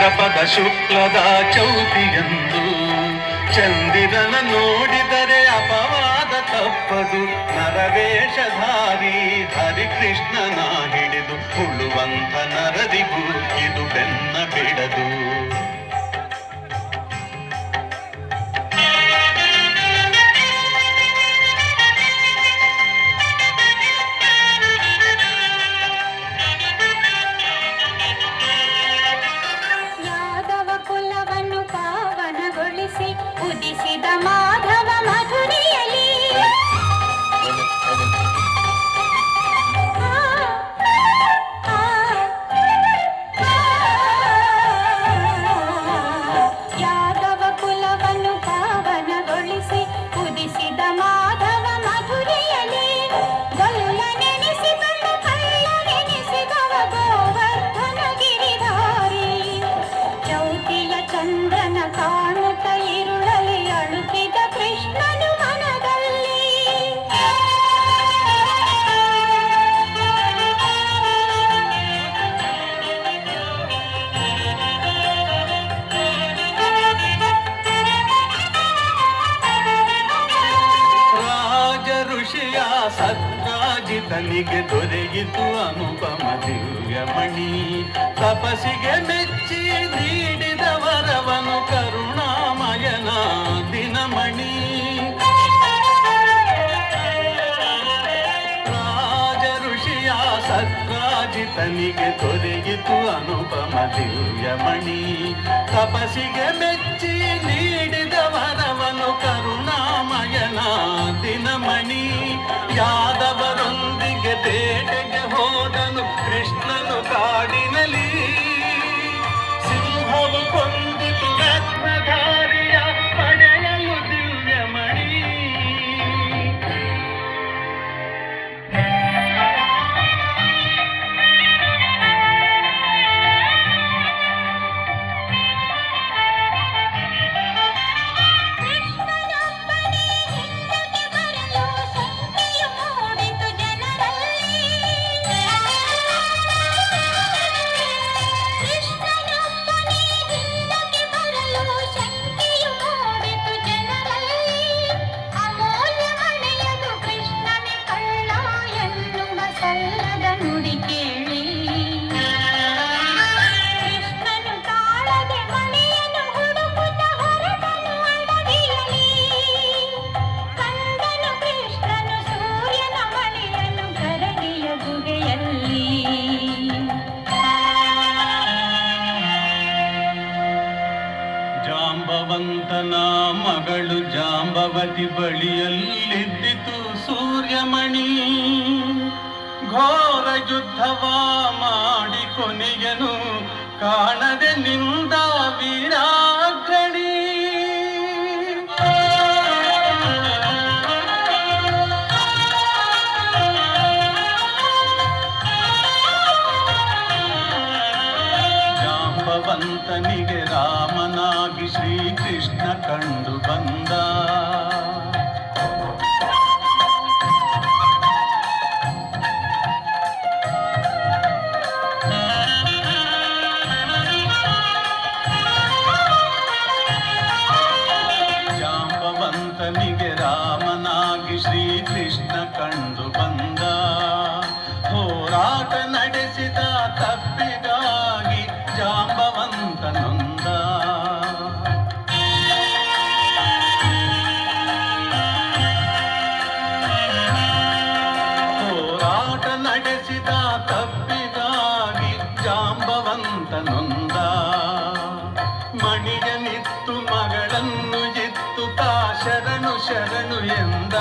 ಭಾದ್ರಪದ ಶುಕ್ಲದ ಚೌತಿಯಂದು ಚಂದಿರನ ನೋಡಿದರೆ ಅಪವಾದ ತಪ್ಪದು. ನರವೇಷಧಾರಿ ಹರಿಕೃಷ್ಣನ ಹಿಡಿದು ಉಳುವಂತ ನರದಿಗೂ ಇದು ಬೆನ್ನ ಬಿಡದು. ಉದಿಸಿದ ಮಾಧವ ಮಧುರಿಯಲಿ ಯಾದವ ಕುಲವನ್ನು ಪಾವನಗೊಳಿಸಿ ಉದಿಸಿದ ಮಾಧವ ಮಧುರಿಯಲಿ ಗೊಲ್ಲ ನೆನೆಸಿಕೊಂಡ ಕಳ್ಳ ನೆನೆಸಿದವ ಗೋವರ್ಧನ ಗಿರಿಧಾರಿ ಚೌತಿಯ ಚಂದ್ರನ ಕಾಣುತ್ತ ಇರುಳಲಿ ಅಳುತ್ತಿದ್ದ ಕೃಷ್ಣನು ಮನದಲ್ಲಿ. ರಾಜ ಋಷಿಯ ಸತ್ರಾಜಿತನಿಗೆ ದೊರೆಯಿತು ಅನುಪಮ ದಿವ್ಯಮಣಿ. ತಪಸ್ಸಿಗೆ ಮೆಚ್ಚಿ ನೀಡಿದ ವರವನು ಕರುಣಾಮಯನ ದಿನಮಣಿ. ರಾಜ ಋಷಿಯ ಸತ್ರಾಜಿತನಿಗೆ ದೊರೆಯಿತು ಅನುಪಮ ದಿವ್ಯಮಣಿ. ತಪಸ್ಸಿಗೆ ಮೆಚ್ಚಿ ನೀಡಿದ ವರವನು ಕರುಣಾಮಯನ ದಿನಮಣಿ. ಯಾದವರೊಂದಿಗೆ ಬೇಟೆಗೆ ಹೋದನು ಕೃಷ್ಣನು ಕಾಡಿನಲ್ಲಿ. ಸಿಂಹವು ಕೊಂದಿತು ರತ್ನಧಾರಿಯ ಪಡೆಯಲು ದಿವ್ಯಮಣಿ. ಜಾಂಬವಂತನ ಮಗಳು ಜಾಂಬವತಿ ಬಳಿಯಲ್ಲಿದ್ದಿತು ಸೂರ್ಯಮಣಿ. ಘೋರ ಯುದ್ಧವ ಮಾಡಿ ಕೊನೆಯನು ಕಾಣದೆ ನಿಂದ ವೀರಾಗ್ರಣಿ. ಜಾಂಬವಂತನಿಗೆ ರಾಮನಾಗಿ ಶ್ರೀಕೃಷ್ಣ ಕಂಡು ಬಂದ. ಜಾಂಬವಂತನಿಗೆ ರಾಮನಾಗಿ ಶ್ರೀಕೃಷ್ಣ ಕಂಡು ಬಂದ. ಹೋರಾಟ ನಡೆಸಿದ ತಪ್ಪಿಗಾಗಿ ಜಾಂಬವಂತ ನೊಂದ. ಹೋರಾಟ ನಡೆಸಿದ ತಪ್ಪಿಗಾಗಿ ಜಾಂಬವಂತ ನೊಂದ. ಮಣಿಯನಿತ್ತು ಮಗಳನ್ನು ಇತ್ತು ತಾ ಶರಣು ಶರಣು ಎಂದ.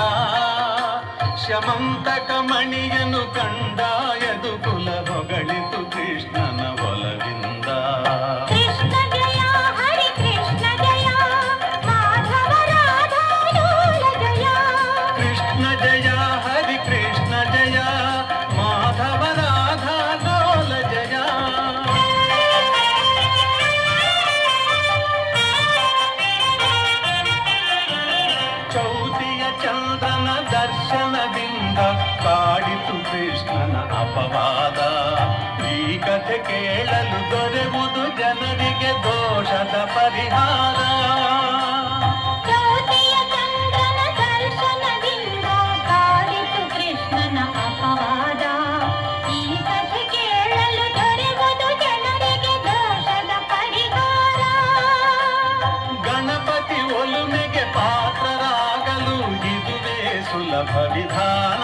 ಶಮಂತಕ ಮಣಿಯನು ಕಂಡ ಯದು ಕುಲ ಹೊಗಳಿತು ಕೃಷ್ಣನ ಒಲವಿಂದ. ಕೃಷ್ಣ ಜಯ ಹರಿ ಕೃಷ್ಣ ಜಯ ಮಾಧವ ರಾಧಾ ಲೋಲ ಜಯ. ಕೃಷ್ಣ ಜಯ ಹರಿ ಕೃಷ್ಣ ಜಯ ಮಾಧವ ರಾಧಾ ಲೋಲ ಜಯ. ಚೌತಿಯ ಚಂದ್ರನ ದರ್ಶನದಿಂದ ಕಾಡಿತು ಕೃಷ್ಣನ ಅಪವಾದ. ಭೀಕರ ಜನರಿಗೆ ದೋಷದ ಪರಿಹಾರ. ಜ್ಯೋತಿಯ ಚಂದ್ರನ ದರ್ಶನದಿಂದ ಕಾಡಿತು ಕೃಷ್ಣನ ಅಪವಾದ. ಈ ಕಥೆ ಕೇಳಲು ದೊರೆಯುವುದು ಜನರಿಗೆ ದೋಷದ ಪರಿಹಾರ. ಗಣಪತಿ ಒಲುಮೆಗೆ ಪಾತ್ರರಾಗಲು ಇದುವೇ ಸುಲಭ ವಿಧಾನ.